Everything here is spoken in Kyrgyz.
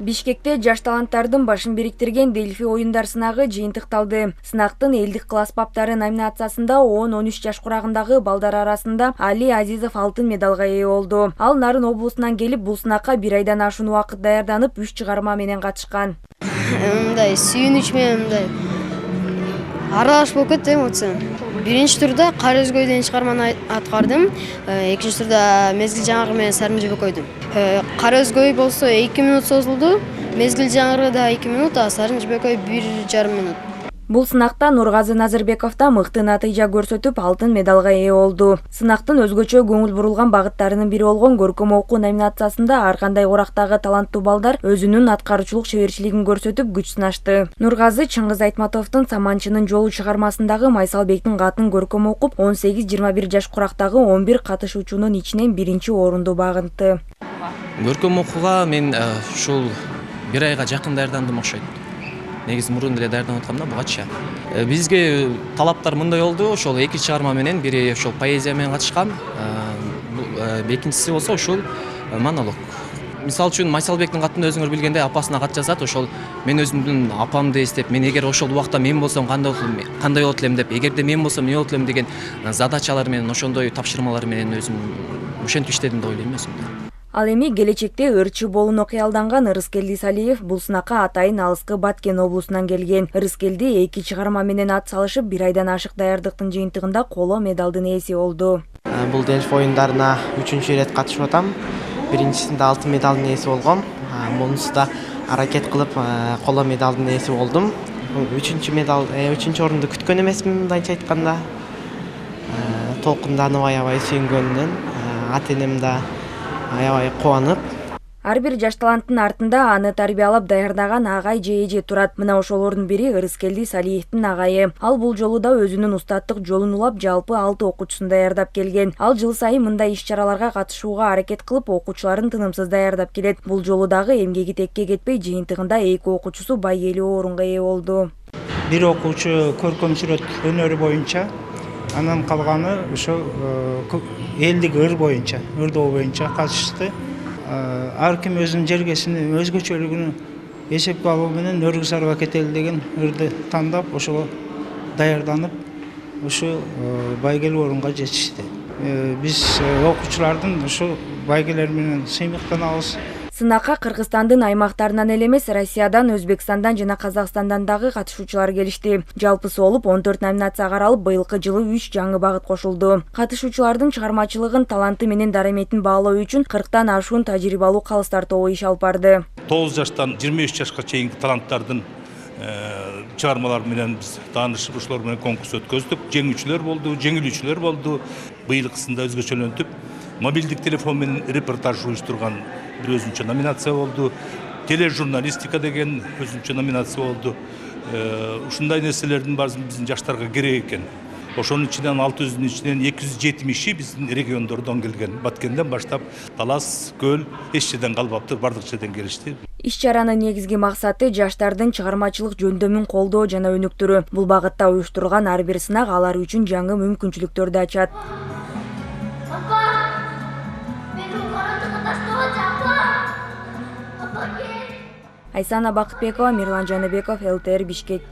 Бишкекте жаш таланттардын башын бириктирген Дельфи оюндар сынагы жыйынтыкталды. Сынактын элдик класс баптары номинациясында 10-13 жаш курагындагы балдар арасында Али Азизов алтын медалга ээ болду. Ал Нарын облусунан келип, бул сынакка 1 айдан ашуун убакыт даярданып, 3 чыгарма менен катышкан. Мындай сүйүнүч менен мындай аралаш болуп кетти эмоция. Биринчи турда Кара өзгөй деген чыгарманы аткардым. Экинчи турда Мезгил жаңыры менен Сарым жебек ойдум. Кара өзгөй болсо 2 минут созулду. Мезгил жаңыры да 2 минут, а Сарым жебек ой 1,5 минут. Бул сынакта Нургазы Назырбеков да мыкты натыйжа көрсөтүп, алтын медалга ээ болду. Сынактын өзгөчө көңүл бурулган багыттарынын бири болгон көркөм окуу номинациясында ар кандай урактагы таланттуу балдар өзүнүн аткаруучулук шеберчилигин көрсөтүп, күч сынашты. Нургазы Чыңгыз Айтматовдун Саманчынын жолу чыгармасындагы Майсалбектин катын көркөм окуп, 18-21 жаш курактагы 11 катышуучунун ичинен биринчи орунду багынты. Көркөм окууга мен ушул 1 айга жакын даярдандым окшойт. Негизи мурун эле даярданып аткам да бугача. Бизге талаптар мындай болду, ошол 2 чыгарма менен, бири ошол поэзия менен катышкан, экинчиси болсо ушул монолог. Мисалы үчүн Майсалбектин катын өзүңөр билгендей апасына кат жазат, ошол мен өзүмдүн апамды эстеп, мен эгер ошол убакта мен болсом кандай болот элем деп, эгерде мен болсом эмне болот элем деген задачалар менен, ошондой тапшырмалар менен өзүм ошентип иштедим деп ойлойм өзүмдү. Ал эми келечекте ырчы болууну кыялданган Ырыскелди Салиев бул сынакка атайын алыскы Баткен облусунан келген. Ырыскелди 2 чыгарма менен ат салышып, 1 айдан ашык даярдыктын жыйынтыгында коло медалдын ээси болду. Бул Дельфи оюндарына 3-чү ирет катышып атам. Биринчисинде алтын медалдын ээси болгом. Мунусунда аракет кылып коло медалдын ээси болдум. 3-чү орунду күткөн эмесмин, мындайча айтканда. Толкунданып аябай сүйүнгөнүнөн ата энем да аябай кубанып. Ар бир жаш таланттын артында аны тарбиялап даярдаган агай же эже турат. Мына ошолордун бири Ырыскелди Салиевдин агайы. Ал бул жолу да өзүнүн устаттык жолун улап, жалпы 6 окуучусун даярдап келген. Ал жыл сайын мындай иш-чараларга катышууга аракет кылып, окуучуларын тынымсыз даярдап келет. Бул жолу дагы эмгеги текке кетпей, жыйынтыгында 2 окуучусу байгелүү орунга ээ болду. Бир окуучу көркөм сүрөт өнөрү боюнча, анан калганы ошо элдик ыр боюнча, ырдоо боюнча катышты. Ар ким өзүнүн жергесинин өзгөчөлүгүн эсепке алуу менен Өргүсарга кетели деген ырды тандап, ошого даярданып, ушу байгелүү орунга жетишти. Биз окуучулардын ушу байгелер менен сыймыктанабыз. Сынакка Кыргызстандын аймактарынан эле эмес, Россиядан, Өзбекстандан жана Казакстандан дагы катышуучулар келишти. Жалпысы болуп 14 номинация каралып, быйылкы жылы 3 жаңы багыт кошулду. Катышуучулардын чыгармачылыгын, таланты менен дараметин баалоо үчүн 40тан ашуун тажрыйбалуу калыстар тобу иш алып барды. 9 жаштан 23 жашка чейинки таланттардын чыгармалары менен биз таанышып, ошолор менен конкурс өткөздүк. Жеңүүчүлөр болду, жеңилүүчүлөр болду. Быйылкысында өзгөчөлөнтүп, мобилдик телефон менен репортаж уюштурган bir özünчө номинация болду. Тележурналистика деген өзүнчө номинация болду. Ушундай нерселердин баары биздин жаштарга керек экен. Ошонун ичинен 600'ün ичинен 270'i биздин региондордон келген. Баткенден баштап Талас, Көл, эч жерден калбаптыр, бардык жерден келишти. Иш-чаранын негизги максаты жаштардын чыгармачылык жөндөмүн колдоо жана өнүктүрүү. Бул багытта уюштурулган ар бир сынак алар үчүн жаңы мүмкүнчүлүктөрдү ачат. Айсана Бакытбекова, Мирлан Жаныбеков, ЛТР Бишкек.